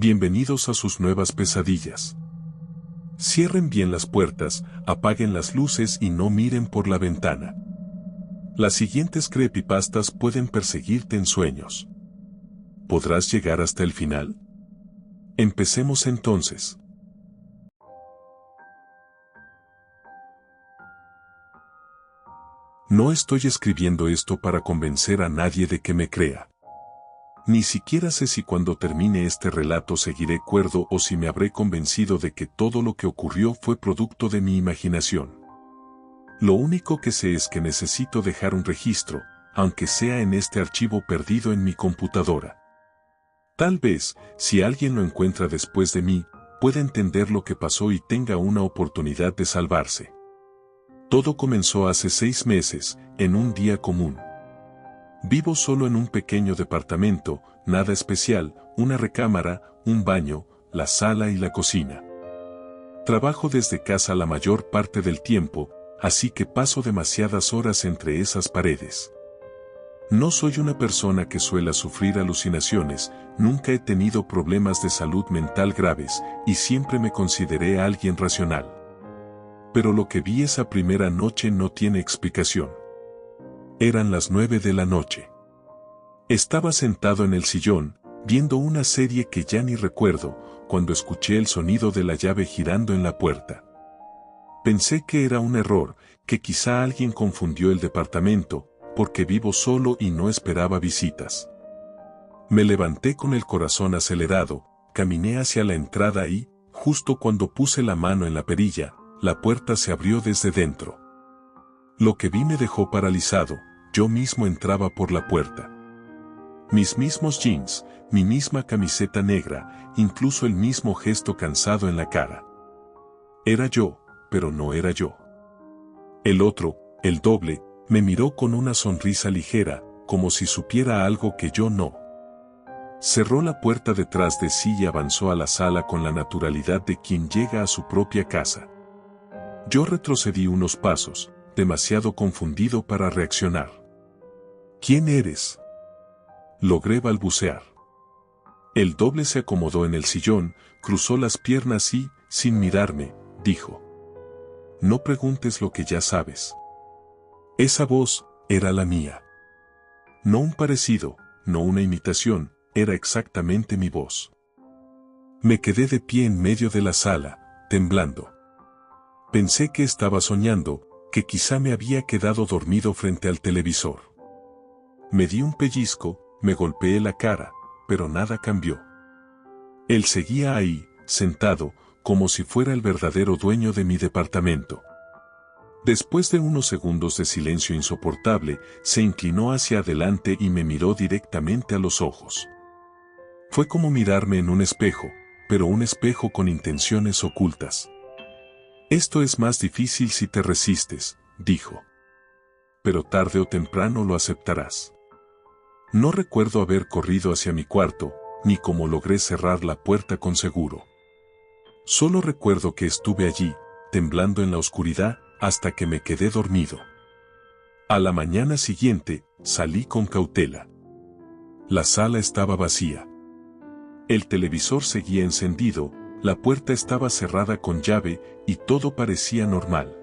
Bienvenidos a sus nuevas pesadillas. Cierren bien las puertas, apaguen las luces y no miren por la ventana. Las siguientes creepypastas pueden perseguirte en sueños. ¿Podrás llegar hasta el final? Empecemos entonces. No estoy escribiendo esto para convencer a nadie de que me crea. Ni siquiera sé si cuando termine este relato seguiré cuerdo o si me habré convencido de que todo lo que ocurrió fue producto de mi imaginación. Lo único que sé es que necesito dejar un registro, aunque sea en este archivo perdido en mi computadora. Tal vez, si alguien lo encuentra después de mí, pueda entender lo que pasó y tenga una oportunidad de salvarse. Todo comenzó hace 6 meses, en un día común. Vivo solo en un pequeño departamento, nada especial, una recámara, un baño, la sala y la cocina. Trabajo desde casa la mayor parte del tiempo, así que paso demasiadas horas entre esas paredes. No soy una persona que suela sufrir alucinaciones, nunca he tenido problemas de salud mental graves, y siempre me consideré alguien racional. Pero lo que vi esa primera noche no tiene explicación. Eran las 9 de la noche. Estaba sentado en el sillón, viendo una serie que ya ni recuerdo, cuando escuché el sonido de la llave girando en la puerta. Pensé que era un error, que quizá alguien confundió el departamento, porque vivo solo y no esperaba visitas. Me levanté con el corazón acelerado, caminé hacia la entrada y, justo cuando puse la mano en la perilla, la puerta se abrió desde dentro. Lo que vi me dejó paralizado, yo mismo entraba por la puerta. Mis mismos jeans, mi misma camiseta negra, incluso el mismo gesto cansado en la cara. Era yo, pero no era yo. El otro, el doble, me miró con una sonrisa ligera, como si supiera algo que yo no. Cerró la puerta detrás de sí y avanzó a la sala con la naturalidad de quien llega a su propia casa. Yo retrocedí unos pasos, demasiado confundido para reaccionar. ¿Quién eres?, logré balbucear. El doble se acomodó en el sillón, cruzó las piernas y, sin mirarme, dijo: «No preguntes lo que ya sabes». Esa voz era la mía. No un parecido, no una imitación, era exactamente mi voz. Me quedé de pie en medio de la sala, temblando. Pensé que estaba soñando, que quizá me había quedado dormido frente al televisor. Me di un pellizco, me golpeé la cara, pero nada cambió. Él seguía ahí, sentado, como si fuera el verdadero dueño de mi departamento. Después de unos segundos de silencio insoportable, se inclinó hacia adelante y me miró directamente a los ojos. Fue como mirarme en un espejo, pero un espejo con intenciones ocultas. «Esto es más difícil si te resistes», dijo. «Pero tarde o temprano lo aceptarás». No recuerdo haber corrido hacia mi cuarto, ni cómo logré cerrar la puerta con seguro. Solo recuerdo que estuve allí, temblando en la oscuridad, hasta que me quedé dormido. A la mañana siguiente, salí con cautela. La sala estaba vacía. El televisor seguía encendido, la puerta estaba cerrada con llave y todo parecía normal.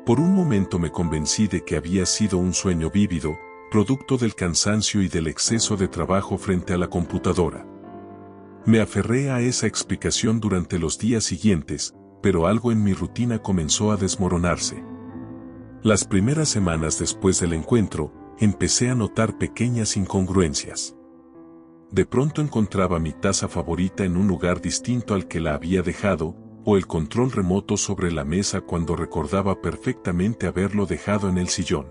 Por un momento me convencí de que había sido un sueño vívido, producto del cansancio y del exceso de trabajo frente a la computadora. Me aferré a esa explicación durante los días siguientes, pero algo en mi rutina comenzó a desmoronarse. Las primeras semanas después del encuentro, empecé a notar pequeñas incongruencias. De pronto encontraba mi taza favorita en un lugar distinto al que la había dejado, o el control remoto sobre la mesa cuando recordaba perfectamente haberlo dejado en el sillón.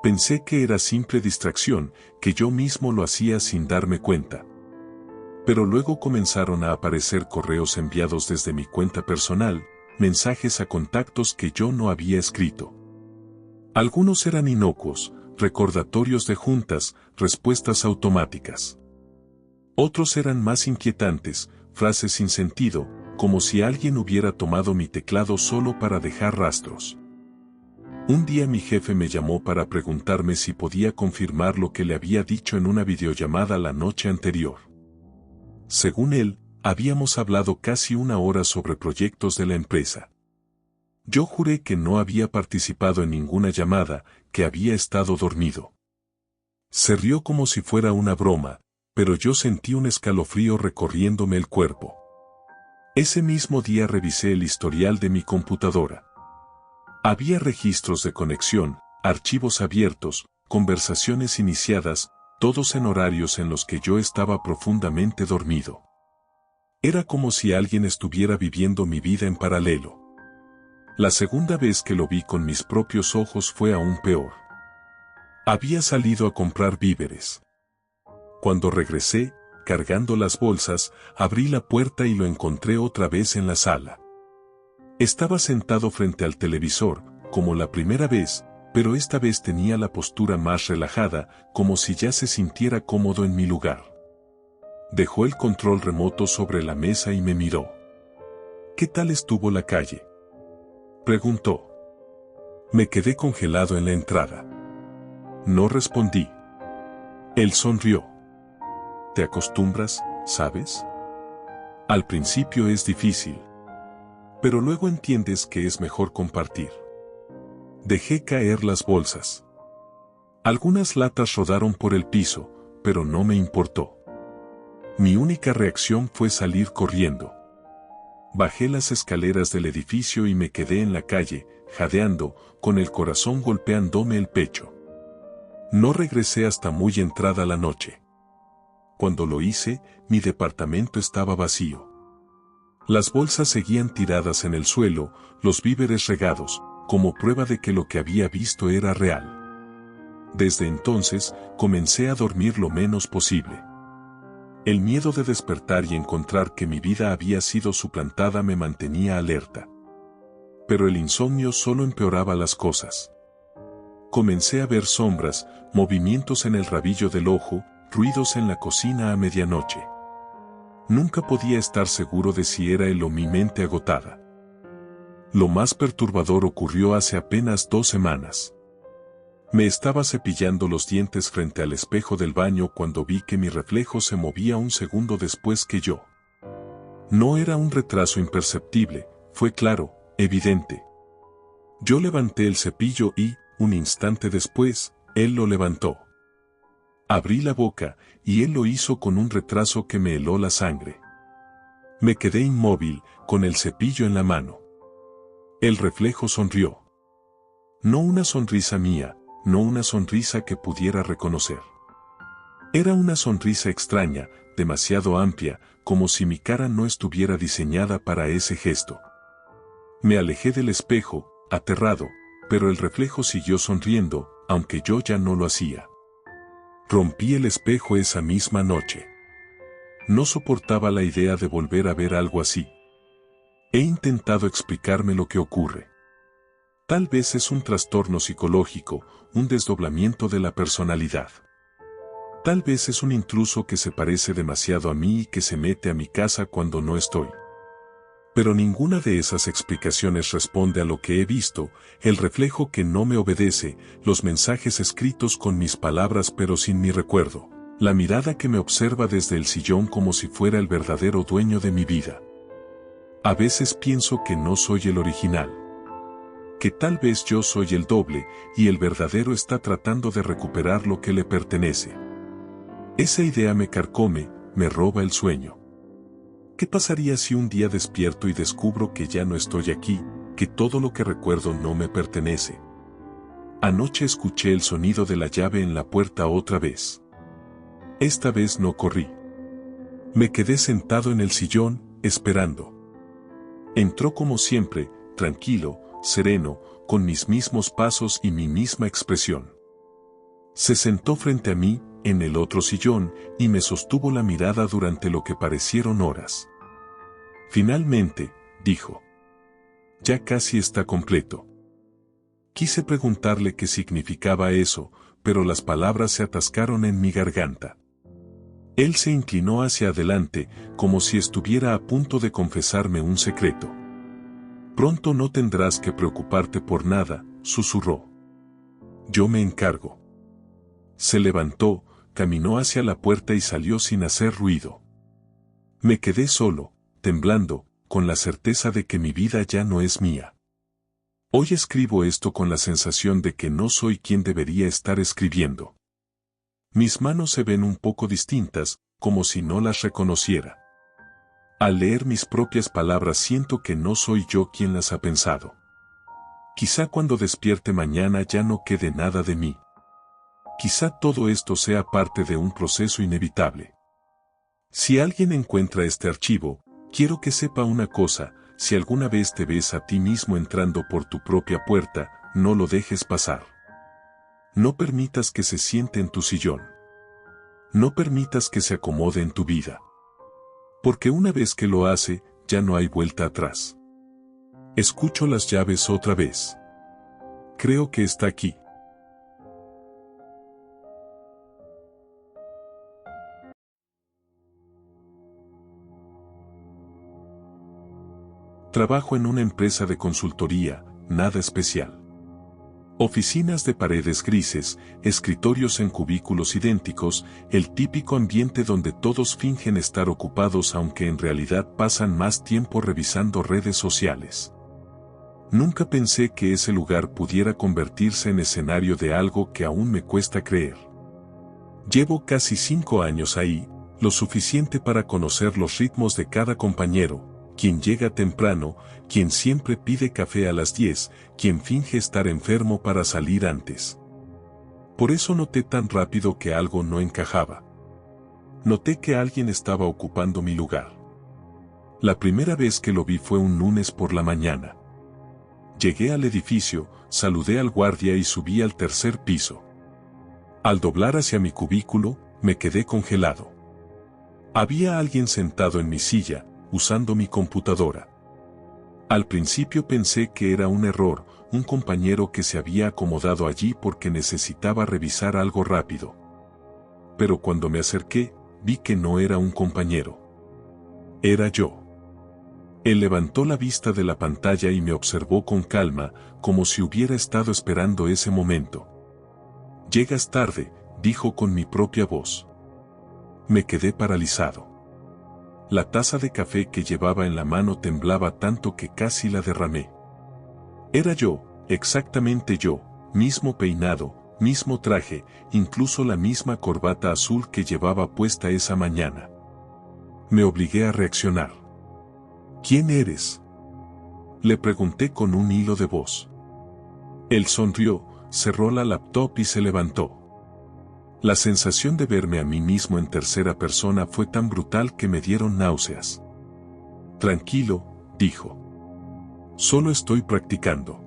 Pensé que era simple distracción, que yo mismo lo hacía sin darme cuenta. Pero luego comenzaron a aparecer correos enviados desde mi cuenta personal, mensajes a contactos que yo no había escrito. Algunos eran inocuos, recordatorios de juntas, respuestas automáticas. Otros eran más inquietantes, frases sin sentido, como si alguien hubiera tomado mi teclado solo para dejar rastros. Un día mi jefe me llamó para preguntarme si podía confirmar lo que le había dicho en una videollamada la noche anterior. Según él, habíamos hablado casi una hora sobre proyectos de la empresa. Yo juré que no había participado en ninguna llamada, que había estado dormido. Se rió como si fuera una broma, pero yo sentí un escalofrío recorriéndome el cuerpo. Ese mismo día revisé el historial de mi computadora. Había registros de conexión, archivos abiertos, conversaciones iniciadas, todos en horarios en los que yo estaba profundamente dormido. Era como si alguien estuviera viviendo mi vida en paralelo. La segunda vez que lo vi con mis propios ojos fue aún peor. Había salido a comprar víveres. Cuando regresé, cargando las bolsas, abrí la puerta y lo encontré otra vez en la sala. Estaba sentado frente al televisor, como la primera vez, pero esta vez tenía la postura más relajada, como si ya se sintiera cómodo en mi lugar. Dejó el control remoto sobre la mesa y me miró. ¿Qué tal estuvo la calle?, preguntó. Me quedé congelado en la entrada. No respondí. Él sonrió. ¿Te acostumbras, sabes? Al principio es difícil. Pero luego entiendes que es mejor compartir. Dejé caer las bolsas. Algunas latas rodaron por el piso, pero no me importó. Mi única reacción fue salir corriendo. Bajé las escaleras del edificio y me quedé en la calle, jadeando, con el corazón golpeándome el pecho. No regresé hasta muy entrada la noche. Cuando lo hice, mi departamento estaba vacío. Las bolsas seguían tiradas en el suelo, los víveres regados, como prueba de que lo que había visto era real. Desde entonces, comencé a dormir lo menos posible. El miedo de despertar y encontrar que mi vida había sido suplantada me mantenía alerta. Pero el insomnio solo empeoraba las cosas. Comencé a ver sombras, movimientos en el rabillo del ojo, ruidos en la cocina a medianoche. Nunca podía estar seguro de si era él o mi mente agotada. Lo más perturbador ocurrió hace apenas 2 semanas. Me estaba cepillando los dientes frente al espejo del baño cuando vi que mi reflejo se movía un segundo después que yo. No era un retraso imperceptible, fue claro, evidente. Yo levanté el cepillo y, un instante después, él lo levantó. Abrí la boca, y él lo hizo con un retraso que me heló la sangre. Me quedé inmóvil, con el cepillo en la mano. El reflejo sonrió. No una sonrisa mía, no una sonrisa que pudiera reconocer. Era una sonrisa extraña, demasiado amplia, como si mi cara no estuviera diseñada para ese gesto. Me alejé del espejo, aterrado, pero el reflejo siguió sonriendo, aunque yo ya no lo hacía. Rompí el espejo esa misma noche. No soportaba la idea de volver a ver algo así. He intentado explicarme lo que ocurre. Tal vez es un trastorno psicológico, un desdoblamiento de la personalidad. Tal vez es un intruso que se parece demasiado a mí y que se mete a mi casa cuando no estoy. Pero ninguna de esas explicaciones responde a lo que he visto, el reflejo que no me obedece, los mensajes escritos con mis palabras pero sin mi recuerdo, la mirada que me observa desde el sillón como si fuera el verdadero dueño de mi vida. A veces pienso que no soy el original. Que tal vez yo soy el doble, y el verdadero está tratando de recuperar lo que le pertenece. Esa idea me carcome, me roba el sueño. ¿Qué pasaría si un día despierto y descubro que ya no estoy aquí, que todo lo que recuerdo no me pertenece? Anoche escuché el sonido de la llave en la puerta otra vez. Esta vez no corrí. Me quedé sentado en el sillón, esperando. Entró como siempre, tranquilo, sereno, con mis mismos pasos y mi misma expresión. Se sentó frente a mí, en el otro sillón, y me sostuvo la mirada durante lo que parecieron horas. Finalmente, dijo. Ya casi está completo. Quise preguntarle qué significaba eso, pero las palabras se atascaron en mi garganta. Él se inclinó hacia adelante, como si estuviera a punto de confesarme un secreto. Pronto no tendrás que preocuparte por nada, susurró. Yo me encargo. Se levantó, caminó hacia la puerta y salió sin hacer ruido. Me quedé solo, temblando, con la certeza de que mi vida ya no es mía. Hoy escribo esto con la sensación de que no soy quien debería estar escribiendo. Mis manos se ven un poco distintas, como si no las reconociera. Al leer mis propias palabras siento que no soy yo quien las ha pensado. Quizá cuando despierte mañana ya no quede nada de mí. Quizá todo esto sea parte de un proceso inevitable. Si alguien encuentra este archivo, quiero que sepa una cosa: si alguna vez te ves a ti mismo entrando por tu propia puerta, no lo dejes pasar. No permitas que se siente en tu sillón. No permitas que se acomode en tu vida. Porque una vez que lo hace, ya no hay vuelta atrás. Escucho las llaves otra vez. Creo que está aquí. Trabajo en una empresa de consultoría, nada especial. Oficinas de paredes grises, escritorios en cubículos idénticos, el típico ambiente donde todos fingen estar ocupados aunque en realidad pasan más tiempo revisando redes sociales. Nunca pensé que ese lugar pudiera convertirse en escenario de algo que aún me cuesta creer. Llevo casi 5 años ahí, lo suficiente para conocer los ritmos de cada compañero: quien llega temprano, quien siempre pide café a las 10, quien finge estar enfermo para salir antes. Por eso noté tan rápido que algo no encajaba. Noté que alguien estaba ocupando mi lugar. La primera vez que lo vi fue un lunes por la mañana. Llegué al edificio, saludé al guardia y subí al tercer piso. Al doblar hacia mi cubículo, me quedé congelado. Había alguien sentado en mi silla, usando mi computadora. Al principio pensé que era un error, un compañero que se había acomodado allí porque necesitaba revisar algo rápido. Pero cuando me acerqué, vi que no era un compañero. Era yo. Él levantó la vista de la pantalla y me observó con calma, como si hubiera estado esperando ese momento. «Llegas tarde», dijo con mi propia voz. Me quedé paralizado. La taza de café que llevaba en la mano temblaba tanto que casi la derramé. Era yo, exactamente yo, mismo peinado, mismo traje, incluso la misma corbata azul que llevaba puesta esa mañana. Me obligué a reaccionar. «¿Quién eres?», le pregunté con un hilo de voz. Él sonrió, cerró la laptop y se levantó. La sensación de verme a mí mismo en tercera persona fue tan brutal que me dieron náuseas. «Tranquilo», dijo. «Solo estoy practicando».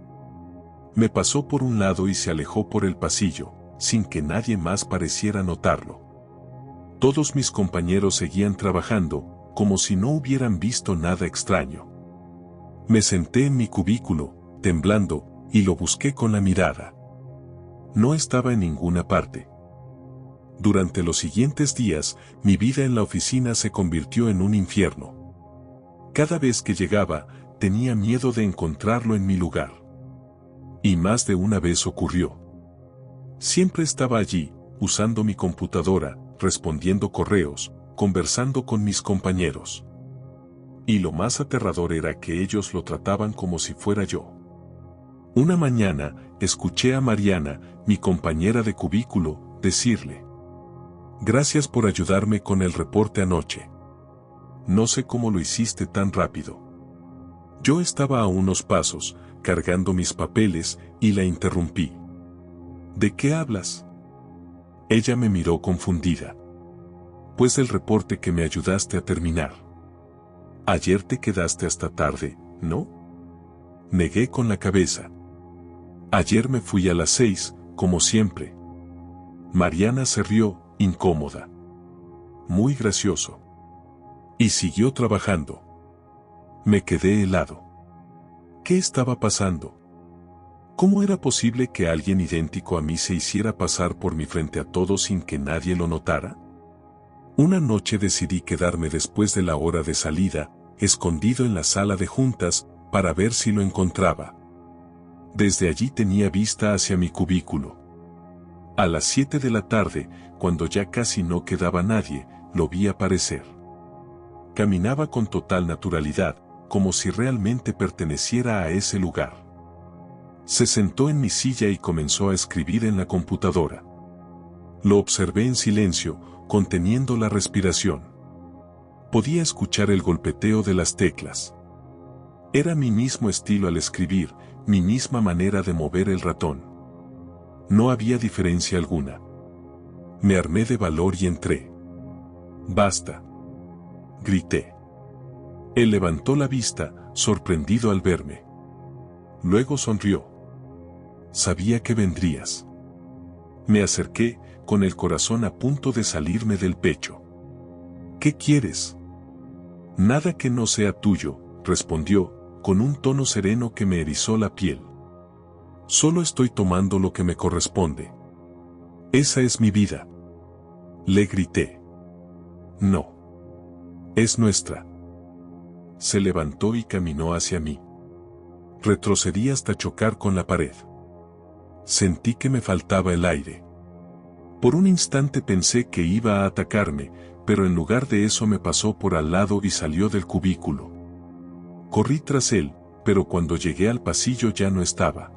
Me pasó por un lado y se alejó por el pasillo, sin que nadie más pareciera notarlo. Todos mis compañeros seguían trabajando, como si no hubieran visto nada extraño. Me senté en mi cubículo, temblando, y lo busqué con la mirada. No estaba en ninguna parte. Durante los siguientes días, mi vida en la oficina se convirtió en un infierno. Cada vez que llegaba, tenía miedo de encontrarlo en mi lugar. Y más de una vez ocurrió. Siempre estaba allí, usando mi computadora, respondiendo correos, conversando con mis compañeros. Y lo más aterrador era que ellos lo trataban como si fuera yo. Una mañana, escuché a Mariana, mi compañera de cubículo, decirle: «Gracias por ayudarme con el reporte anoche. No sé cómo lo hiciste tan rápido». Yo estaba a unos pasos, cargando mis papeles, y la interrumpí. «¿De qué hablas?». Ella me miró confundida. «Pues el reporte que me ayudaste a terminar». «Ayer te quedaste hasta tarde, ¿no?». Negué con la cabeza. «Ayer me fui a las 6, como siempre». Mariana se rió, incómoda. «Muy gracioso». Y siguió trabajando. Me quedé helado. ¿Qué estaba pasando? ¿Cómo era posible que alguien idéntico a mí se hiciera pasar por mi frente a todos sin que nadie lo notara? Una noche decidí quedarme después de la hora de salida, escondido en la sala de juntas, para ver si lo encontraba. Desde allí tenía vista hacia mi cubículo. A las 7 de la tarde, cuando ya casi no quedaba nadie, lo vi aparecer. Caminaba con total naturalidad, como si realmente perteneciera a ese lugar. Se sentó en mi silla y comenzó a escribir en la computadora. Lo observé en silencio, conteniendo la respiración. Podía escuchar el golpeteo de las teclas. Era mi mismo estilo al escribir, mi misma manera de mover el ratón. No había diferencia alguna. Me armé de valor y entré. «Basta», grité. Él levantó la vista, sorprendido al verme. Luego sonrió. «Sabía que vendrías». Me acerqué, con el corazón a punto de salirme del pecho. «¿Qué quieres?» «Nada que no sea tuyo», respondió, con un tono sereno que me erizó la piel. «Solo estoy tomando lo que me corresponde. Esa es mi vida». Le grité. «No. Es nuestra». Se levantó y caminó hacia mí. Retrocedí hasta chocar con la pared. Sentí que me faltaba el aire. Por un instante pensé que iba a atacarme, pero en lugar de eso me pasó por al lado y salió del cubículo. Corrí tras él, pero cuando llegué al pasillo ya no estaba.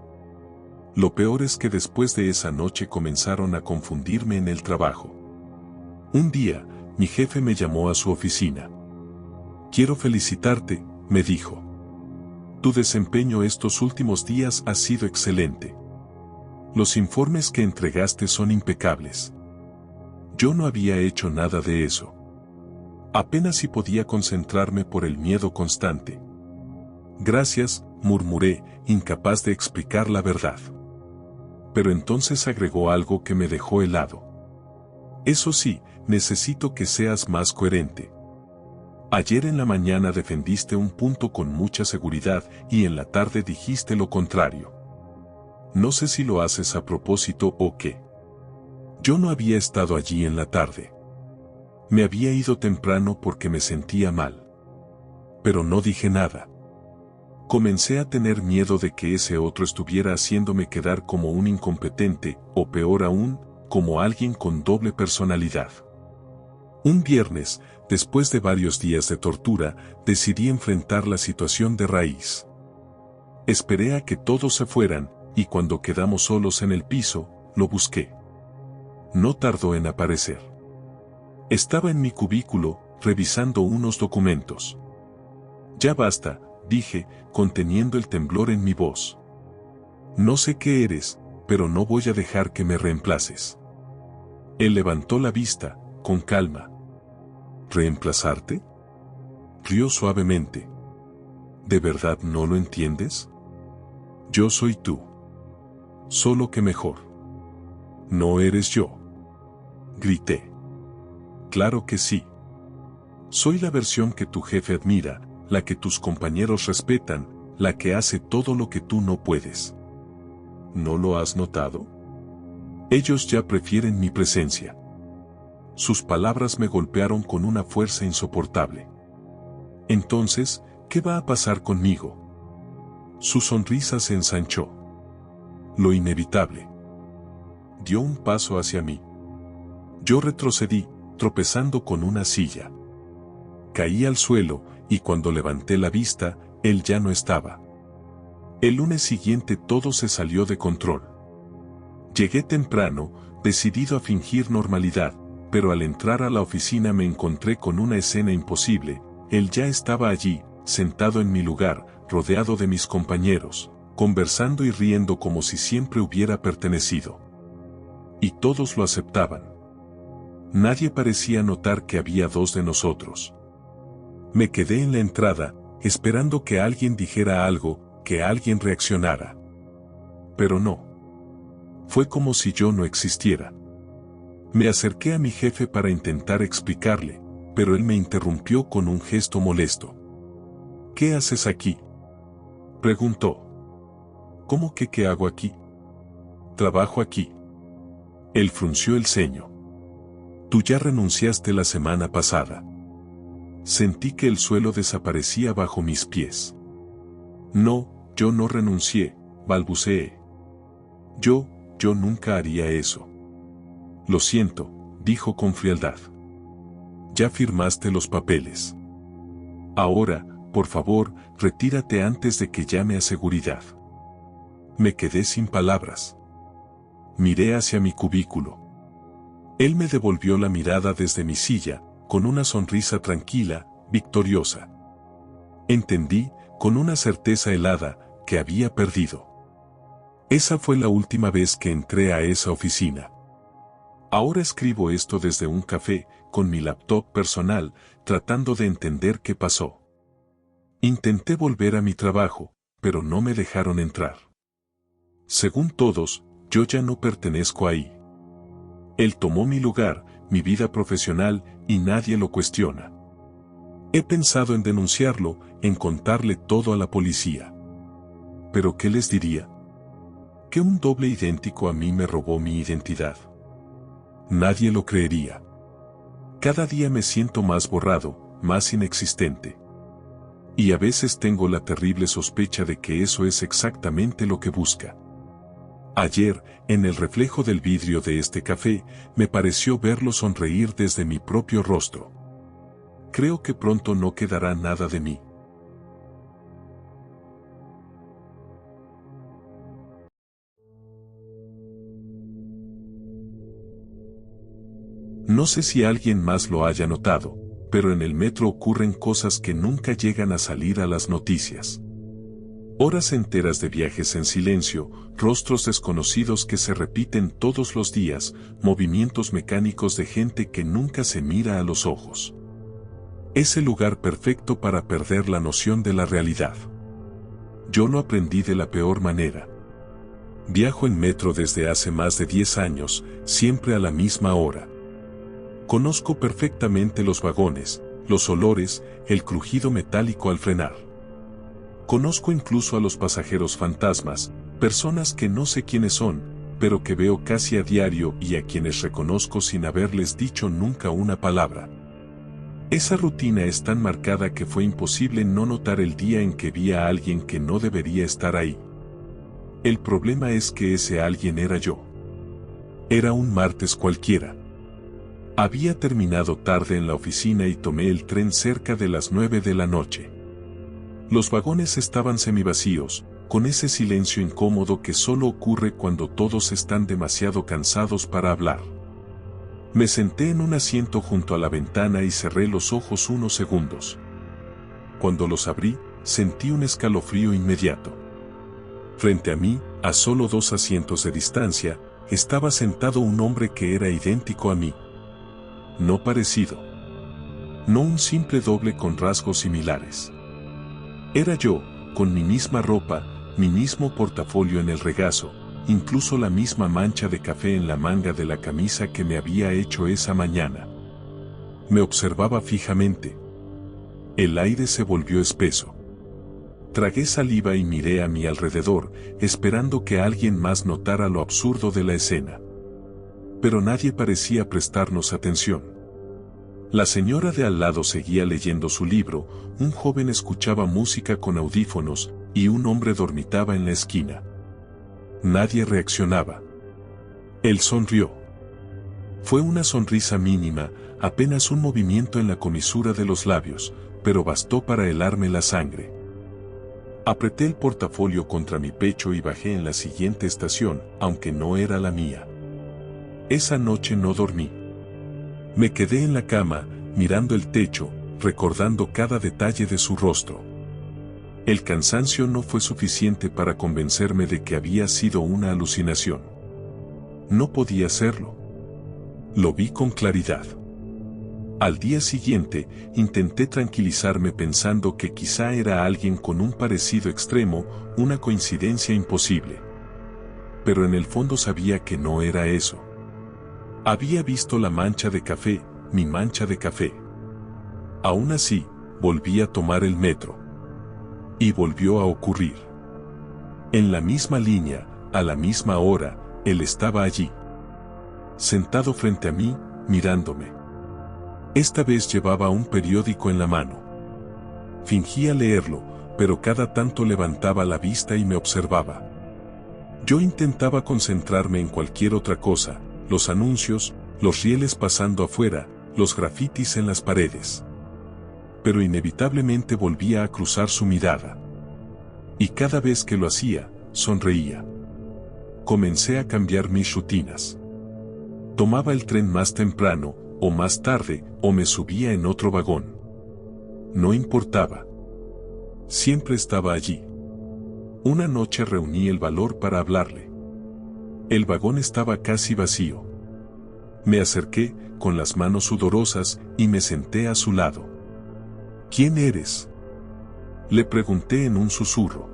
Lo peor es que después de esa noche comenzaron a confundirme en el trabajo. Un día, mi jefe me llamó a su oficina. «Quiero felicitarte», me dijo. «Tu desempeño estos últimos días ha sido excelente. Los informes que entregaste son impecables». Yo no había hecho nada de eso. Apenas si podía concentrarme por el miedo constante. «Gracias», murmuré, incapaz de explicar la verdad. Pero entonces agregó algo que me dejó helado. «Eso sí, necesito que seas más coherente. Ayer en la mañana defendiste un punto con mucha seguridad y en la tarde dijiste lo contrario. No sé si lo haces a propósito o qué». Yo no había estado allí en la tarde. Me había ido temprano porque me sentía mal. Pero no dije nada. Comencé a tener miedo de que ese otro estuviera haciéndome quedar como un incompetente, o peor aún, como alguien con doble personalidad. Un viernes, después de varios días de tortura, decidí enfrentar la situación de raíz. Esperé a que todos se fueran, y cuando quedamos solos en el piso, lo busqué. No tardó en aparecer. Estaba en mi cubículo, revisando unos documentos. «Ya basta», dije, conteniendo el temblor en mi voz. «No sé qué eres, pero no voy a dejar que me reemplaces». Él levantó la vista, con calma. «¿Reemplazarte?», rió suavemente. «¿De verdad no lo entiendes? Yo soy tú. Solo que mejor». «No eres yo», grité. «Claro que sí. Soy la versión que tu jefe admira, la que tus compañeros respetan, la que hace todo lo que tú no puedes. ¿No lo has notado? Ellos ya prefieren mi presencia». Sus palabras me golpearon con una fuerza insoportable. «Entonces, ¿qué va a pasar conmigo?». Su sonrisa se ensanchó. «Lo inevitable». Dio un paso hacia mí. Yo retrocedí, tropezando con una silla. Caí al suelo, y cuando levanté la vista, él ya no estaba. El lunes siguiente todo se salió de control. Llegué temprano, decidido a fingir normalidad, pero al entrar a la oficina me encontré con una escena imposible. Él ya estaba allí, sentado en mi lugar, rodeado de mis compañeros, conversando y riendo como si siempre hubiera pertenecido. Y todos lo aceptaban. Nadie parecía notar que había dos de nosotros. Me quedé en la entrada, esperando que alguien dijera algo, que alguien reaccionara. Pero no. Fue como si yo no existiera. Me acerqué a mi jefe para intentar explicarle, pero él me interrumpió con un gesto molesto. «¿Qué haces aquí?», preguntó. «¿Cómo que qué hago aquí?». «Trabajo aquí». Él frunció el ceño. «Tú ya renunciaste la semana pasada». Sentí que el suelo desaparecía bajo mis pies. «No, yo no renuncié», balbuceé. Yo nunca haría eso». «Lo siento», dijo con frialdad. «Ya firmaste los papeles». Ahora, por favor, retírate antes de que llame a seguridad. Me quedé sin palabras. Miré hacia mi cubículo. Él me devolvió la mirada desde mi silla, con una sonrisa tranquila, victoriosa. Entendí, con una certeza helada, que había perdido. Esa fue la última vez que entré a esa oficina. Ahora escribo esto desde un café, con mi laptop personal, tratando de entender qué pasó. Intenté volver a mi trabajo, pero no me dejaron entrar. Según todos, yo ya no pertenezco ahí. Él tomó mi lugar, mi vida profesional, y nadie lo cuestiona. He pensado en denunciarlo, en contarle todo a la policía. ¿Pero qué les diría? ¿Que un doble idéntico a mí me robó mi identidad? Nadie lo creería. Cada día me siento más borrado, más inexistente. Y a veces tengo la terrible sospecha de que eso es exactamente lo que busca. Ayer, en el reflejo del vidrio de este café, me pareció verlo sonreír desde mi propio rostro. Creo que pronto no quedará nada de mí. No sé si alguien más lo haya notado, pero en el metro ocurren cosas que nunca llegan a salir a las noticias. Horas enteras de viajes en silencio, rostros desconocidos que se repiten todos los días, movimientos mecánicos de gente que nunca se mira a los ojos. Es el lugar perfecto para perder la noción de la realidad. Yo lo aprendí de la peor manera. Viajo en metro desde hace más de 10 años, siempre a la misma hora. Conozco perfectamente los vagones, los olores, el crujido metálico al frenar. Conozco incluso a los pasajeros fantasmas, personas que no sé quiénes son, pero que veo casi a diario y a quienes reconozco sin haberles dicho nunca una palabra. Esa rutina es tan marcada que fue imposible no notar el día en que vi a alguien que no debería estar ahí. El problema es que ese alguien era yo. Era un martes cualquiera. Había terminado tarde en la oficina y tomé el tren cerca de las 9 de la noche. Los vagones estaban semivacíos, con ese silencio incómodo que solo ocurre cuando todos están demasiado cansados para hablar. Me senté en un asiento junto a la ventana y cerré los ojos unos segundos. Cuando los abrí, sentí un escalofrío inmediato. Frente a mí, a solo 2 asientos de distancia, estaba sentado un hombre que era idéntico a mí. No parecido. No un simple doble con rasgos similares. Era yo, con mi misma ropa, mi mismo portafolio en el regazo, incluso la misma mancha de café en la manga de la camisa que me había hecho esa mañana. Me observaba fijamente. El aire se volvió espeso. Tragué saliva y miré a mi alrededor, esperando que alguien más notara lo absurdo de la escena. Pero nadie parecía prestarnos atención. La señora de al lado seguía leyendo su libro, un joven escuchaba música con audífonos, y un hombre dormitaba en la esquina. Nadie reaccionaba. Él sonrió. Fue una sonrisa mínima, apenas un movimiento en la comisura de los labios, pero bastó para helarme la sangre. Apreté el portafolio contra mi pecho y bajé en la siguiente estación, aunque no era la mía. Esa noche no dormí. Me quedé en la cama, mirando el techo, recordando cada detalle de su rostro. El cansancio no fue suficiente para convencerme de que había sido una alucinación. No podía serlo. Lo vi con claridad. Al día siguiente, intenté tranquilizarme pensando que quizá era alguien con un parecido extremo, una coincidencia imposible. Pero en el fondo sabía que no era eso. Había visto la mancha de café, mi mancha de café. Aún así, volví a tomar el metro. Y volvió a ocurrir. En la misma línea, a la misma hora, él estaba allí. Sentado frente a mí, mirándome. Esta vez llevaba un periódico en la mano. Fingía leerlo, pero cada tanto levantaba la vista y me observaba. Yo intentaba concentrarme en cualquier otra cosa, los anuncios, los rieles pasando afuera, los grafitis en las paredes. pero inevitablemente volvía a cruzar su mirada. Y cada vez que lo hacía, sonreía. Comencé a cambiar mis rutinas. Tomaba el tren más temprano, o más tarde, o me subía en otro vagón. No importaba. Siempre estaba allí. Una noche reuní el valor para hablarle. El vagón estaba casi vacío. Me acerqué, con las manos sudorosas, y me senté a su lado. ¿Quién eres?, le pregunté en un susurro.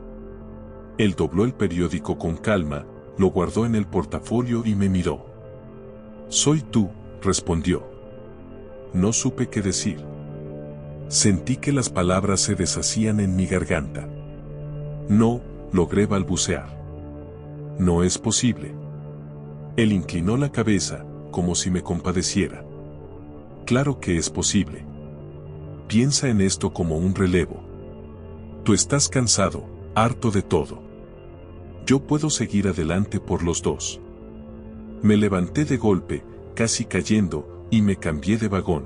Él dobló el periódico con calma, lo guardó en el portafolio y me miró. Soy tú, respondió. No supe qué decir. Sentí que las palabras se deshacían en mi garganta. No, logré balbucear. No es posible. Él inclinó la cabeza, como si me compadeciera. Claro que es posible. Piensa en esto como un relevo. Tú estás cansado, harto de todo. Yo puedo seguir adelante por los dos. Me levanté de golpe, casi cayendo, y me cambié de vagón.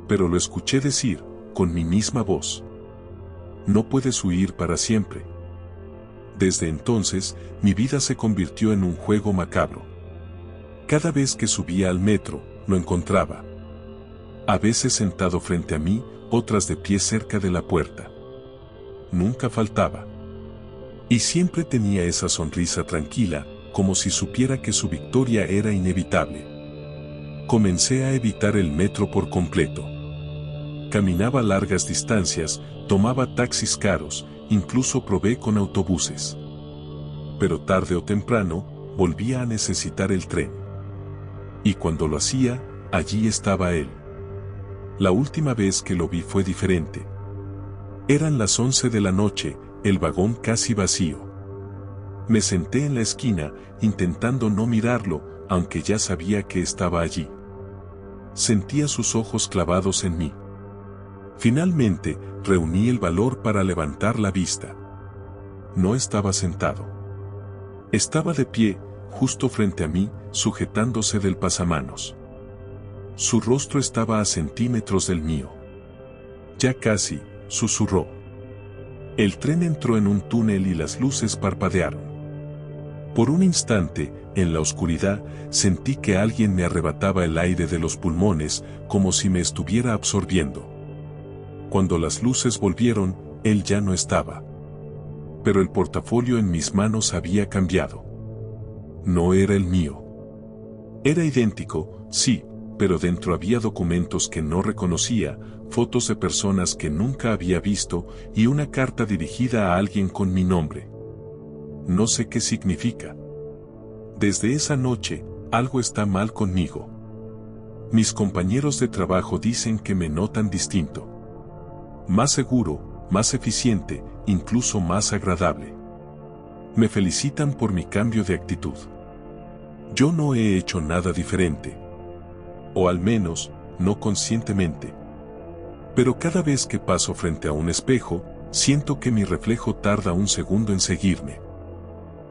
Pero lo escuché decir, con mi misma voz. No puedes huir para siempre. Desde entonces, mi vida se convirtió en un juego macabro. Cada vez que subía al metro, lo encontraba. A veces sentado frente a mí, otras de pie cerca de la puerta. Nunca faltaba. Y siempre tenía esa sonrisa tranquila, como si supiera que su victoria era inevitable. Comencé a evitar el metro por completo. Caminaba largas distancias, tomaba taxis caros, incluso probé con autobuses. Pero tarde o temprano, volvía a necesitar el tren. Y cuando lo hacía, allí estaba él. La última vez que lo vi fue diferente. Eran las 11 de la noche, el vagón casi vacío. Me senté en la esquina, intentando no mirarlo, aunque ya sabía que estaba allí. Sentía sus ojos clavados en mí. Finalmente, reuní el valor para levantar la vista. No estaba sentado. Estaba de pie, justo frente a mí, sujetándose del pasamanos. Su rostro estaba a centímetros del mío. Ya casi, susurró. El tren entró en un túnel y las luces parpadearon. Por un instante, en la oscuridad, sentí que alguien me arrebataba el aire de los pulmones, como si me estuviera absorbiendo. Cuando las luces volvieron, él ya no estaba. Pero el portafolio en mis manos había cambiado. No era el mío. Era idéntico, sí, pero dentro había documentos que no reconocía, fotos de personas que nunca había visto y una carta dirigida a alguien con mi nombre. No sé qué significa. Desde esa noche, algo está mal conmigo. Mis compañeros de trabajo dicen que me notan distinto. Más seguro, más eficiente, incluso más agradable. Me felicitan por mi cambio de actitud. Yo no he hecho nada diferente. O al menos, no conscientemente. Pero cada vez que paso frente a un espejo, siento que mi reflejo tarda un segundo en seguirme.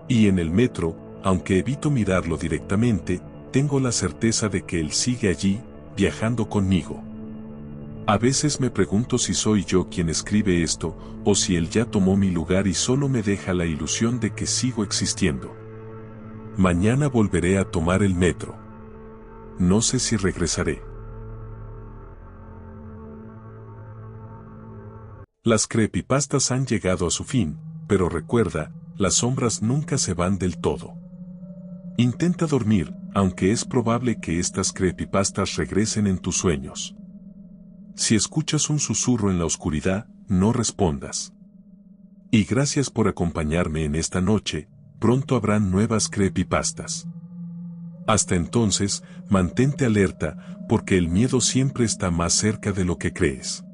Y en el metro, aunque evito mirarlo directamente, tengo la certeza de que él sigue allí, viajando conmigo. A veces me pregunto si soy yo quien escribe esto, o si él ya tomó mi lugar y solo me deja la ilusión de que sigo existiendo. Mañana volveré a tomar el metro. No sé si regresaré. Las creepypastas han llegado a su fin, pero recuerda, las sombras nunca se van del todo. Intenta dormir, aunque es probable que estas creepypastas regresen en tus sueños. Si escuchas un susurro en la oscuridad, no respondas. Y gracias por acompañarme en esta noche, pronto habrán nuevas creepypastas. Hasta entonces, mantente alerta, porque el miedo siempre está más cerca de lo que crees.